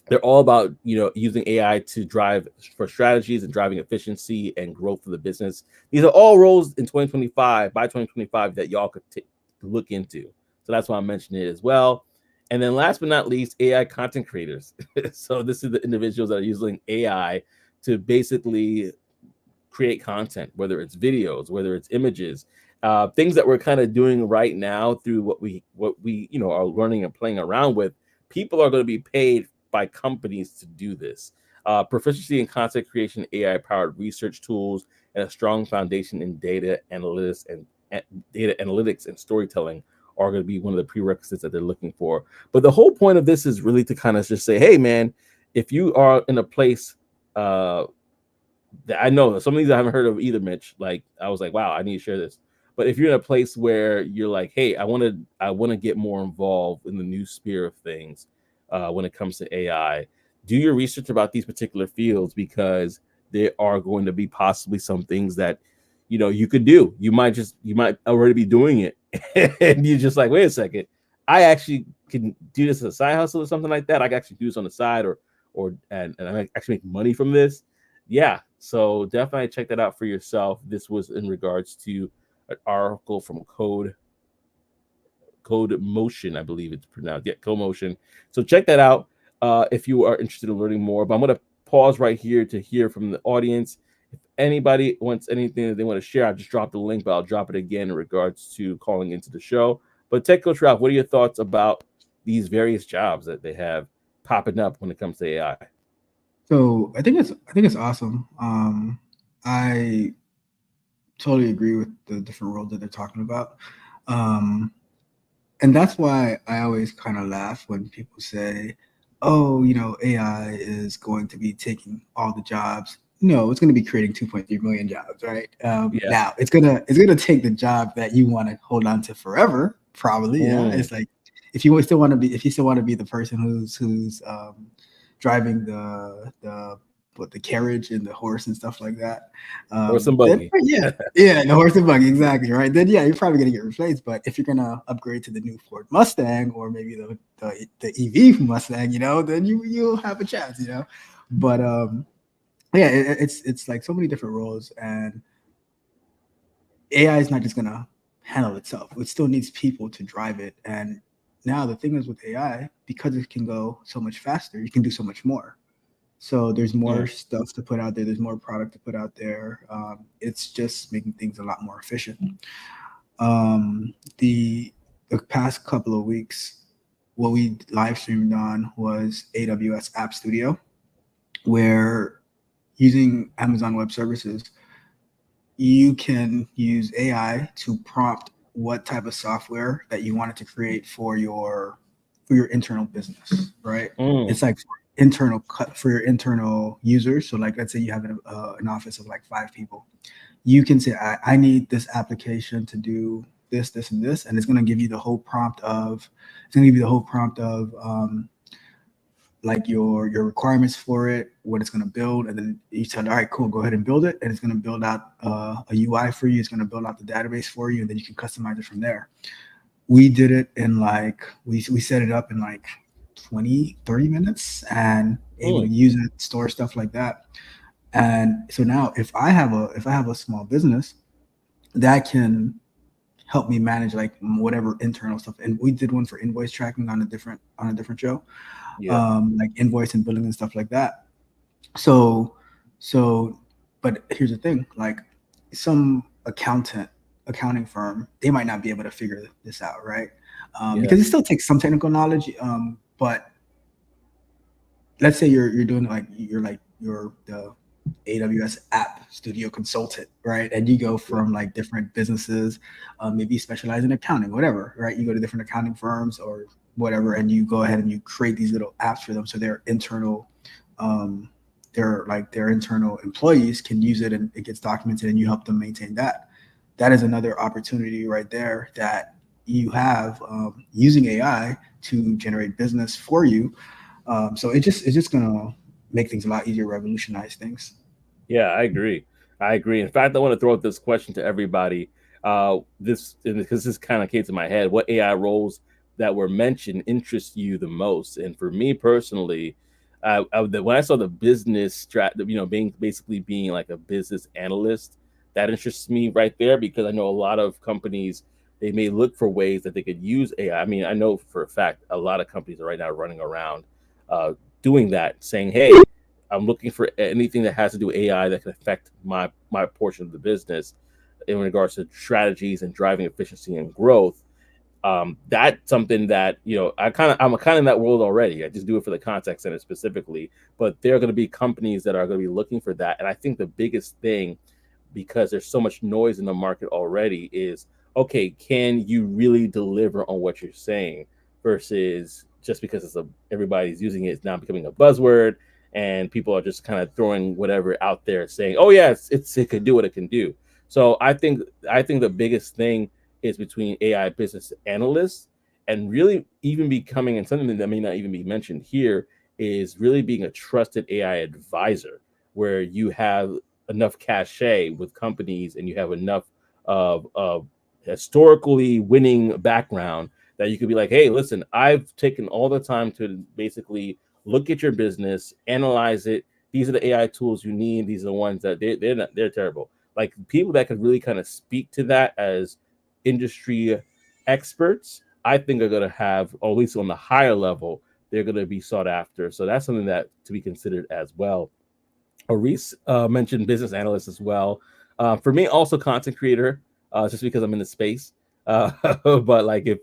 [SPEAKER 1] they're all about using AI to drive for strategies and driving efficiency and growth for the business. These are all roles in 2025 by 2025 that y'all could look into. So that's why I'm mentioning it as well. And then last but not least, AI content creators. So this is the individuals that are using AI to basically create content, whether it's videos, whether it's images, things that we're kind of doing right now through what we are learning and playing around with. People are going to be paid by companies to do this. Proficiency in content creation, AI powered research tools, and a strong foundation in data analytics and storytelling are going to be one of the prerequisites that they're looking for. But the whole point of this is really to kind of just say, hey, man, if you are in a place I know some of these I haven't heard of either, Mitch. Like I was like, wow, I need to share this. But if you're in a place where you're like, hey, I want to get more involved in the new sphere of things when it comes to AI, do your research about these particular fields because there are going to be possibly some things that you could do. You might already be doing it, and you're just like, wait a second, I actually can do this as a side hustle or something like that. I can actually do this on the side, and I actually make money from this. Yeah, so definitely check that out for yourself. This was in regards to an article from Code Motion, I believe it's pronounced. Yeah, Code Motion. So check that out if you are interested in learning more. But I'm going to pause right here to hear from the audience. If anybody wants anything that they want to share, I just dropped the link, but I'll drop it again in regards to calling into the show. But Tech Coach Ralph, what are your thoughts about these various jobs that they have popping up when it comes to AI?
[SPEAKER 2] So I think it's awesome. I totally agree with the different roles that they're talking about. And that's why I always kind of laugh when people say, oh, AI is going to be taking all the jobs. No, it's going to be creating 2.3 million jobs, right?
[SPEAKER 1] Yeah.
[SPEAKER 2] Now it's gonna take the job that you want to hold on to forever, probably. Yeah, it's like if you still want to be the person who's driving the carriage and the horse and stuff like that.
[SPEAKER 1] Horse and
[SPEAKER 2] Then
[SPEAKER 1] buggy.
[SPEAKER 2] yeah, the horse and buggy, exactly, right. Then yeah, you're probably gonna get replaced. But if you're gonna upgrade to the new Ford Mustang or maybe the EV Mustang, then you'll have a chance, But yeah, it's like so many different roles, and AI is not just gonna handle itself. It still needs people to drive it. And now the thing is with AI, because it can go so much faster, you can do so much more. So there's more stuff to put out there. There's more product to put out there. It's just making things a lot more efficient. The past couple of weeks, what we live streamed on was AWS App Studio, where using Amazon Web Services, you can use AI to prompt what type of software that you wanted to create for your internal business, right? It's like for your internal users. So like, let's say you have an office of like 5 people. You can say, I need this application to do this, this, and this, and it's going to give you the whole prompt of like your requirements for it, what it's going to build, and then you said, all right, cool, go ahead and build it, and it's going to build out a UI for you. It's going to build out the database for you, and then you can customize it from there. We did it in like we set it up in like 20-30 minutes and able to use it, store stuff like that. And so now if I have a small business, that can help me manage like whatever internal stuff. And we did one for invoice tracking on a different show. Like invoice and billing and stuff like that. So but here's the thing, like some accounting firm, they might not be able to figure this out, right? Because it still takes some technical knowledge. But let's say you're doing like you're the AWS App Studio consultant, right? And you go from like different businesses, maybe you specialize in accounting, whatever, right? You go to different accounting firms or whatever, and you go ahead and you create these little apps for them, so their internal internal employees can use it, and it gets documented, and you help them maintain that. That is another opportunity right there that you have using AI to generate business for you. So it's just gonna make things a lot easier, revolutionize things.
[SPEAKER 1] Yeah, I agree. In fact, I want to throw out this question to everybody. Because this kind of came to my head. What AI roles that were mentioned interest you the most? And for me personally, when I saw the business being like a business analyst, that interests me right there, because I know a lot of companies, they may look for ways that they could use AI. I mean, I know for a fact a lot of companies are right now running around doing that, saying, "Hey, I'm looking for anything that has to do with AI that can affect my portion of the business in regards to strategies and driving efficiency and growth." That's something that I'm kind of in that world already. I just do it for the contact center specifically, but there are going to be companies that are going to be looking for that. And I think the biggest thing, because there's so much noise in the market already, is, okay, can you really deliver on what you're saying, versus just because everybody's using it, it's now becoming a buzzword, and people are just kind of throwing whatever out there saying, oh yeah, it can do what it can do. So I think the biggest thing is between AI business analysts and really even becoming, and something that may not even be mentioned here, is really being a trusted AI advisor, where you have enough cachet with companies and you have enough of historically winning background that you could be like, hey, listen, I've taken all the time to basically look at your business, analyze it. These are the AI tools you need. These are the ones that they're terrible. Like, people that could really kind of speak to that as industry experts, I think are going to have, or at least on the higher level, they're going to be sought after. So that's something that to be considered as well. Reese mentioned business analyst as well. For me, also content creator, just because I'm in the space. But like, if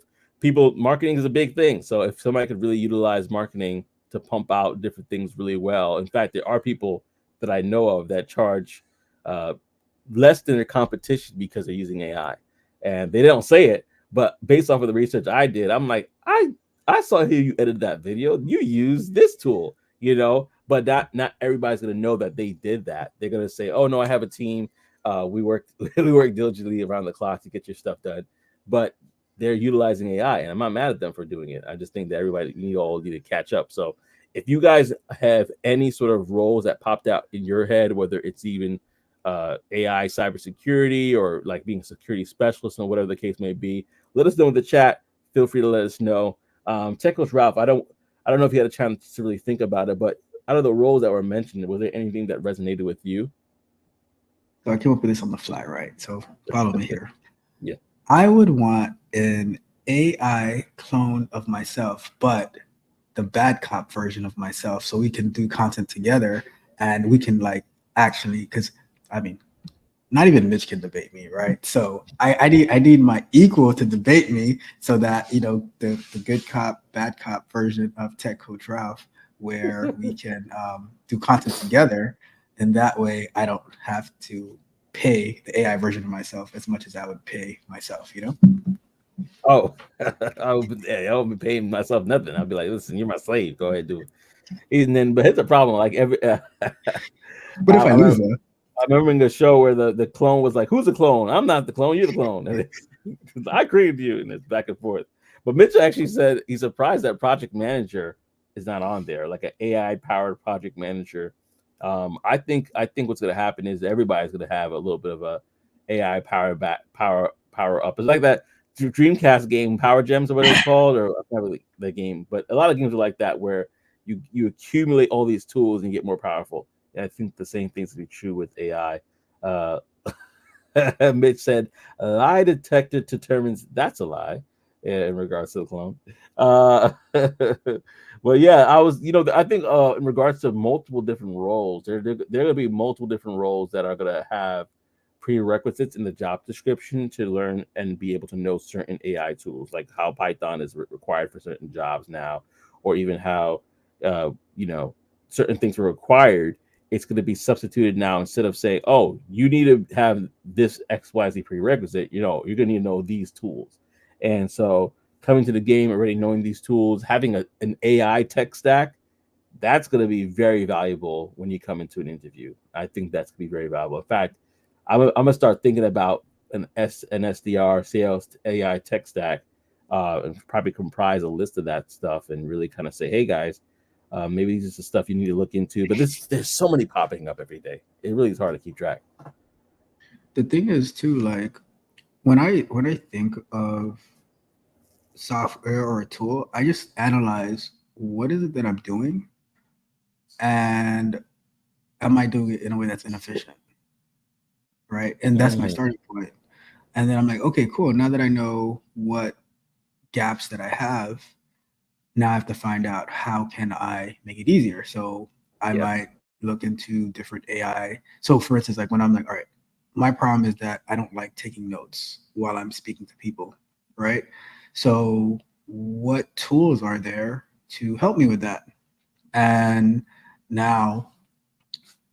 [SPEAKER 1] marketing is a big thing. So if somebody could really utilize marketing to pump out different things really well. In fact, there are people that I know of that charge less than their competition because they're using AI. And they don't say it, but based off of the research I did, I'm like, I saw here you edited that video. You use this tool, but not everybody's gonna know that they did that. They're gonna say, oh no, I have a team. We work diligently around the clock to get your stuff done. But they're utilizing AI, and I'm not mad at them for doing it. I just think that everybody, you all need to catch up. So if you guys have any sort of roles that popped out in your head, whether it's even AI cybersecurity or like being a security specialist or whatever the case may be, let us know in the chat. Feel free to let us know. Tech Coach Ralph, I don't know if you had a chance to really think about it, but out of the roles that were mentioned, was there anything that resonated with you?
[SPEAKER 2] So I came up with this on the fly, right? So follow me here.
[SPEAKER 1] Yeah.
[SPEAKER 2] I would want an AI clone of myself, but the bad cop version of myself, so we can do content together, and we can like actually, because I mean, not even Mitch can debate me, right? So I need my equal to debate me, so that the good cop, bad cop version of Tech Coach Ralph, where we can do content together, and that way I don't have to pay the AI version of myself as much as I would pay myself, you know?
[SPEAKER 1] Oh, I would be paying myself nothing. I'd be like, listen, you're my slave. Go ahead, do it. And then, but here's the problem. Like
[SPEAKER 2] But if I lose though,
[SPEAKER 1] I remember in the show where the clone was like, "Who's the clone? I'm not the clone. You're the clone." And I created you, and it's back and forth. But Mitchell actually said he's surprised that project manager is not on there, like an AI powered project manager. I think what's going to happen is everybody's going to have a little bit of a AI power up. It's like that Dreamcast game, Power Gems, or what it's called, or not really the game, but a lot of games are like that where you accumulate all these tools and you get more powerful. And I think the same things to be true with AI. Uh, Mitch said, "A lie detector determines that's a lie." In regards to the clone, well, yeah, I think in regards to multiple different roles, there going to be multiple different roles that are going to have prerequisites in the job description to learn and be able to know certain AI tools, like how Python is required for certain jobs now, or even how certain things are required. It's going to be substituted now. Instead of saying, "Oh, you need to have this XYZ prerequisite," you're going to need to know these tools. And so coming to the game already knowing these tools, having an AI tech stack, that's going to be very valuable when you come into an interview. I think that's going to be very valuable. In fact, I'm going to start thinking about an SDR sales AI tech stack, and probably comprise a list of that stuff and really kind of say, hey guys, maybe this is the stuff you need to look into. But there's so many popping up every day. It really is hard to keep track.
[SPEAKER 2] the thing is too, like when I think of software or a tool, I just analyze what is it that I'm doing and am I doing it in a way that's inefficient? Right. And that's my starting point. And then I'm like, okay, cool. Now that I know what gaps that I have, now I have to find out how can I make it easier. So I might look into different AI. So for instance, like when I'm like, all right, my problem is that I don't like taking notes while I'm speaking to people, right? So what tools are there to help me with that? And now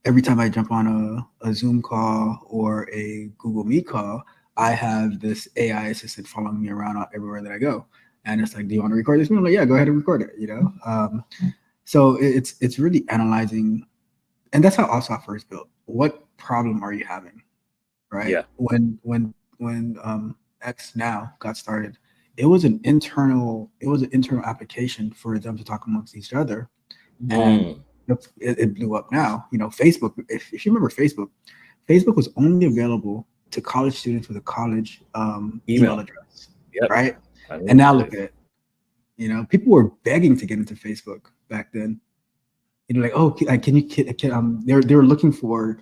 [SPEAKER 2] every time I jump on a Zoom call or a Google Meet call, I have this AI assistant following me around everywhere that I go. And it's like, do you want to record this? I'm like, yeah, go ahead and record it, So it's really analyzing, and that's how all software is built. What problem are you having, right?
[SPEAKER 1] Yeah.
[SPEAKER 2] When X Now got started, it was an internal application for them to talk amongst each other, and it blew up. Now, Facebook. If you remember Facebook was only available to college students with a college email address, right? And now look at it. People were begging to get into Facebook back then. Like, oh, can you? They were looking for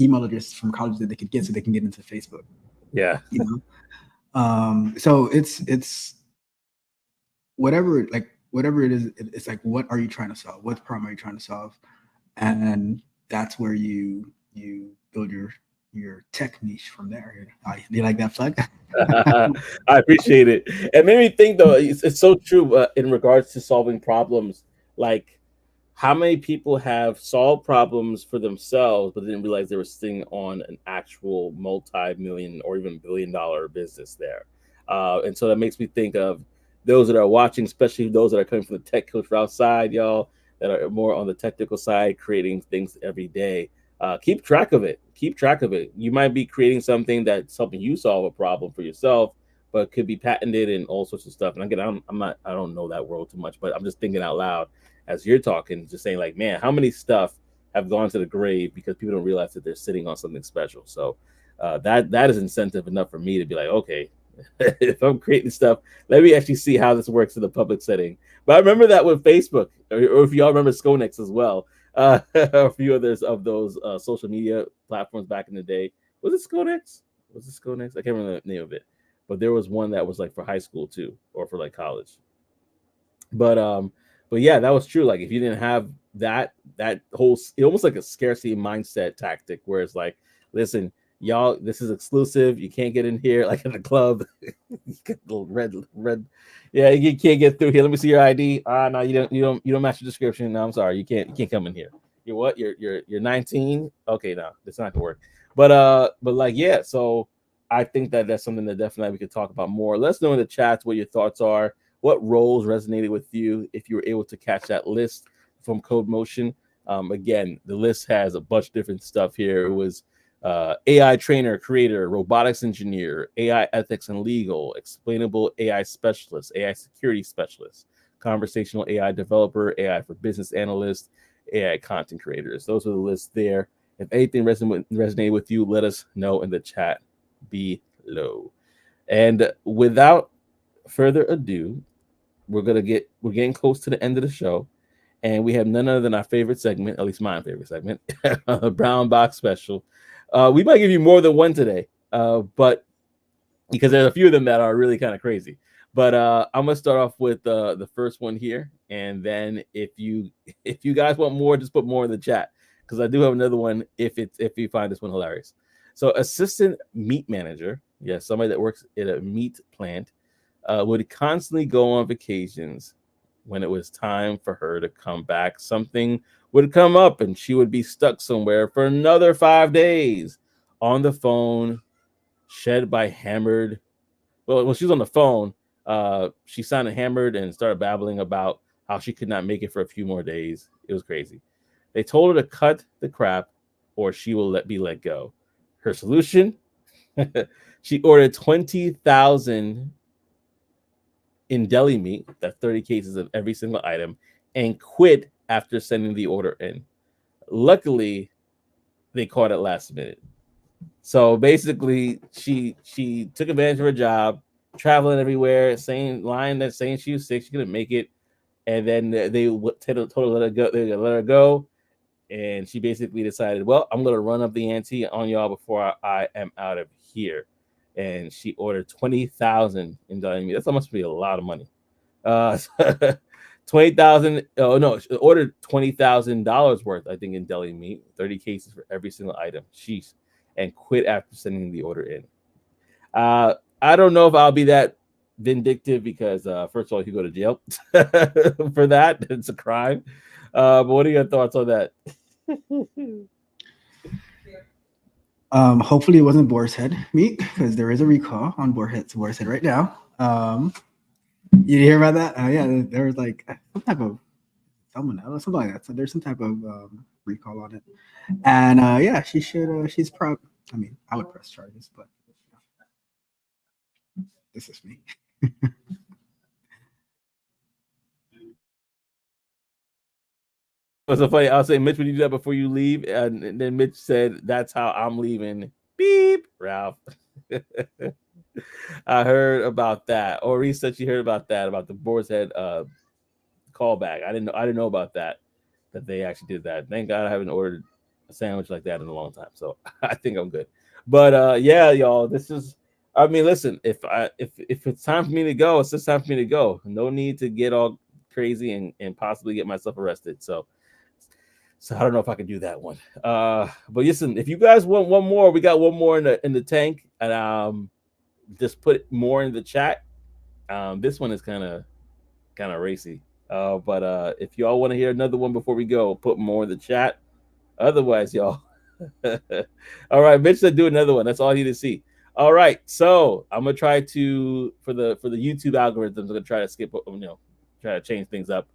[SPEAKER 2] email addresses from colleges that they could get so they can get into Facebook.
[SPEAKER 1] Yeah.
[SPEAKER 2] So it's whatever it is. It's like, what are you trying to solve? What problem are you trying to solve? And that's where you build your tech niche from there. Do you like that plug?
[SPEAKER 1] I appreciate it. It made me think, though, it's so true in regards to solving problems. Like, how many people have solved problems for themselves but didn't realize they were sitting on an actual multi-million or even billion-dollar business there? And so that makes me think of those that are watching, especially those that are coming from the tech coach route side, y'all, that are more on the technical side, creating things every day. Keep track of it. Keep track of it. You might be creating something that's helping you solve a problem for yourself, but could be patented and all sorts of stuff. And again, I don't know that world too much, but I'm just thinking out loud as you're talking, just saying like, man, how many stuff have gone to the grave because people don't realize that they're sitting on something special. So that is incentive enough for me to be like, okay, if I'm creating stuff, let me actually see how this works in the public setting. But I remember that with Facebook, or if y'all remember Skonex as well. A few others of those social media platforms back in the day. Was it Skonex? I can't remember the name of it, but there was one that was like for high school too, or for like college. But yeah, that was true. Like if you didn't have that whole, almost like a scarcity mindset tactic, where it's like, listen, y'all, this is exclusive. You can't get in here, like in the club. You get the red. Yeah, you can't get through here. Let me see your ID. No, you don't match your description. No, I'm sorry, you can't come in here. You're what? You're 19. Okay, no, that's not gonna work. But like yeah. So I think that that's something that definitely we could talk about more. Let us know in the chats what your thoughts are. What roles resonated with you if you were able to catch that list from Code Motion. Again, the list has a bunch of different stuff here. It was AI trainer, creator, robotics engineer, AI ethics and legal, explainable AI specialist, AI security specialist, conversational AI developer, AI for business analyst, AI content creators. Those are the lists there. If anything resonated with you, let us know in the chat below. And without further ado, we're getting close to the end of the show, and we have none other than our favorite segment, at least my favorite segment, Brown Box Special. We might give you more than one today, but because there's a few of them that are really kind of crazy. But I'm gonna start off with the first one here, and then if you guys want more, just put more in the chat because I do have another one if you find this one hilarious. So assistant meat manager, yes, somebody that works at a meat plant, would constantly go on vacations. When it was time for her to come back, something would come up and she would be stuck somewhere for another 5 days on the phone, shed by hammered. Well, when she was on the phone, she sounded hammered and started babbling about how she could not make it for a few more days. It was crazy. They told her to cut the crap or she will be let go. Her solution? She ordered 20,000 in deli meat, that's 30 cases of every single item, and quit after sending the order in. Luckily, they caught it last minute. So basically, she took advantage of her job, traveling everywhere, saying she was sick, she couldn't make it, and then they told her to let her go. They let her go, and she basically decided, well, I'm gonna run up the ante on y'all before I am out of here. And she ordered 20,000 in deli meat. That must be a lot of money. 20,000. Oh no, she ordered $20,000 worth, I think, in deli meat, 30 cases for every single item. Sheesh, and quit after sending the order in. I don't know if I'll be that vindictive because first of all, you go to jail for that. It's a crime. But what are your thoughts on that?
[SPEAKER 2] Hopefully it wasn't boar's head meat because there is a recall on boar's head right now. You hear about that? Yeah, there was like some type of salmonella, something like that. So there's some type of recall on it, and yeah, she should. She's proud. I mean, I would press charges, but this is me.
[SPEAKER 1] What's so funny? I'll say, Mitch, would you do that before you leave? And then Mitch said, "That's how I'm leaving." Beep, Ralph. I heard about that. Or said she heard about that about the boar's head callback. I didn't know about that. That they actually did that. Thank God I haven't ordered a sandwich like that in a long time. So I think I'm good. But yeah, y'all, this is. I mean, listen. If it's time for me to go, it's just time for me to go. No need to get all crazy and possibly get myself arrested. So I don't know if I can do that one. But listen, if you guys want one more, we got one more in the tank, and just put more in the chat. This one is kind of racy. But if y'all want to hear another one before we go, put more in the chat. Otherwise, y'all. All right, Mitch said do another one. That's all I need to see. All right, so I'm gonna try to for the YouTube algorithms. I'm gonna try to try to change things up.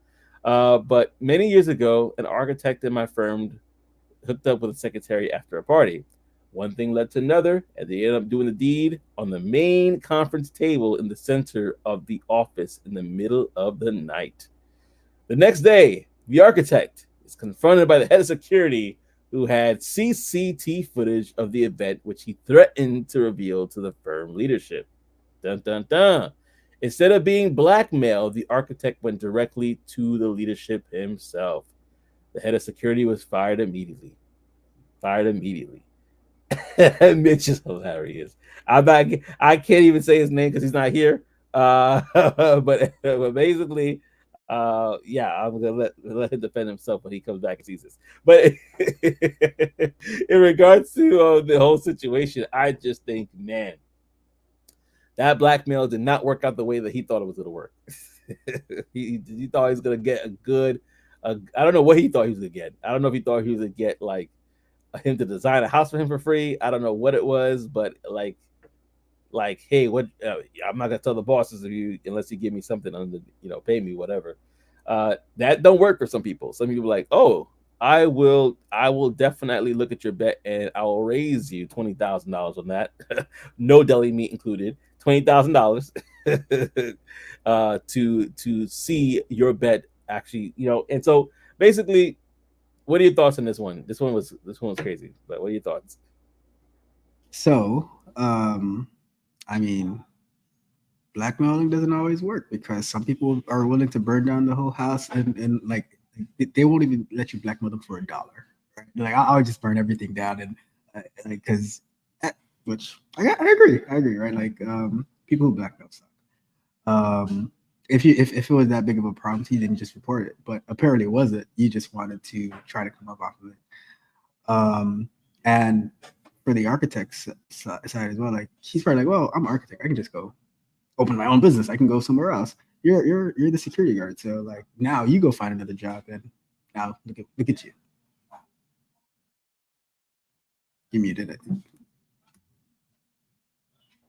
[SPEAKER 1] But many years ago, an architect in my firm hooked up with a secretary after a party. One thing led to another, and they ended up doing the deed on the main conference table in the center of the office in the middle of the night. The next day, the architect is confronted by the head of security who had CCTV footage of the event, which he threatened to reveal to the firm leadership. Dun, dun, dun. Instead of being blackmailed, the architect went directly to the leadership himself. The head of security was fired immediately. Mitch is hilarious. I can't even say his name because he's not here. But basically, yeah, I'm gonna let him defend himself when he comes back and sees this. But in regards to the whole situation, I just think, man, that blackmail did not work out the way that he thought it was going to work. He thought he was going to get a good I don't know what he thought he was gonna get. I don't know if he thought he was gonna get like him to design a house for him for free. I don't know what it was, but like, hey, what? I'm not gonna tell the bosses of you unless you give me something under, pay me whatever. That don't work for some people. Some people are like, oh, I will definitely look at your bet and I will raise you $20,000 on that, no deli meat included, $20,000, to see your bet actually, And so basically, what are your thoughts on this one? This one was crazy, but what are your thoughts?
[SPEAKER 2] So, I mean, blackmailing doesn't always work because some people are willing to burn down the whole house and like they won't even let you blackmail them for $1. Right? Like I'll just burn everything down and like because which I agree, right? Like people who blackmail suck. If it was that big of a problem, he didn't just report it, but apparently it wasn't. You just wanted to try to come up off of it. And for the architect's side as well, like he's probably like, well, I'm an architect, I can just go open my own business. I can go somewhere else. You're the security guard, so like now you go find another job, and now look at you. You muted it.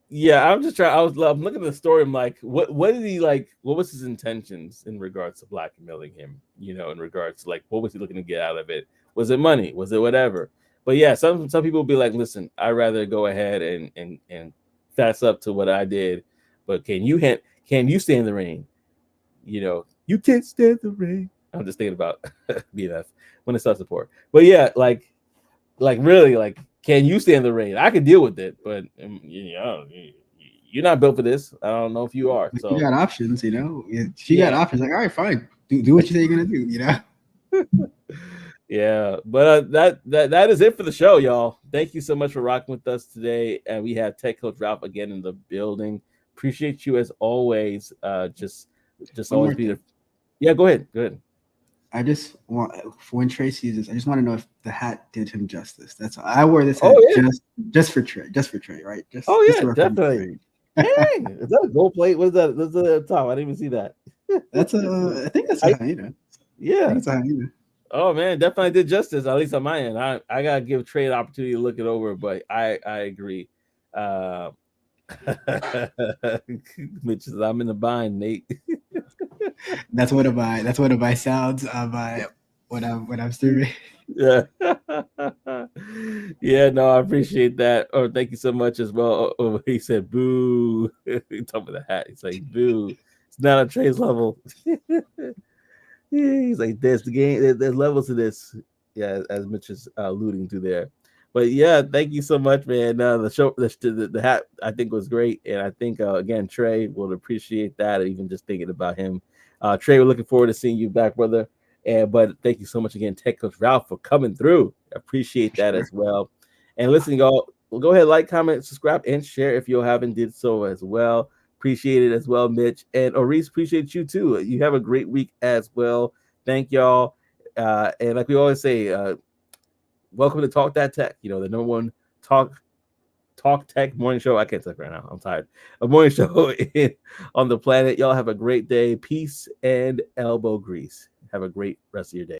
[SPEAKER 1] Yeah, I'm just trying. I'm looking at the story. I'm like, what did he like? What was his intentions in regards to blackmailing him? In regards to like, what was he looking to get out of it? Was it money? Was it whatever? But yeah, some people will be like, listen, I'd rather go ahead and fess up to what I did, but can you stand the rain? You can't stand the rain. I'm just thinking about BNF when it starts to pour. But yeah, like really, like, can you stand the rain? I can deal with it, but you're not built for this. I don't know if you are. So
[SPEAKER 2] you got options, She got options. Like, all right, fine, do what you say you're gonna do,
[SPEAKER 1] Yeah, but that is it for the show, y'all. Thank you so much for rocking with us today, and we have Tech Coach Ralph again in the building. Appreciate you as always. Just always be there. Yeah, go ahead.
[SPEAKER 2] I just want, when Trey sees this, I just want to know if the hat did him justice. That's all. I wore this hat just for Trey, right?
[SPEAKER 1] Just definitely. Dang, is that a gold plate? What's that? That's the top. I didn't even see that.
[SPEAKER 2] That's I think that's a hyena.
[SPEAKER 1] Yeah,
[SPEAKER 2] it's a hyena.
[SPEAKER 1] Oh man, definitely did justice. At least on my end, I gotta give Trey an opportunity to look it over, but I agree. Mitch says I'm in the bind, Nate.
[SPEAKER 2] That's one of my sounds when I'm streaming.
[SPEAKER 1] Yeah. Yeah, no, I appreciate that. Oh, thank you so much as well. Oh, he said boo. He told me the hat. He's like, boo. It's not a Trey's level. He's like, there's the game, there's levels to this. Yeah, as Mitch is alluding to there. But yeah, thank you so much, man. The show, the hat, I think was great, and I think again, Trey will appreciate that. Even just thinking about him, Trey, we're looking forward to seeing you back, brother. But thank you so much again, Tech Coach Ralph, for coming through. Appreciate that as well. And listen, y'all, well, go ahead, like, comment, subscribe, and share if you haven't did so as well. Appreciate it as well, Mitch. And Oris, appreciate you too. You have a great week as well. Thank y'all. And like we always say, welcome to Talk That Tech. The number one talk tech morning show. I can't talk right now. I'm tired. A morning show on the planet. Y'all have a great day. Peace and elbow grease. Have a great rest of your day.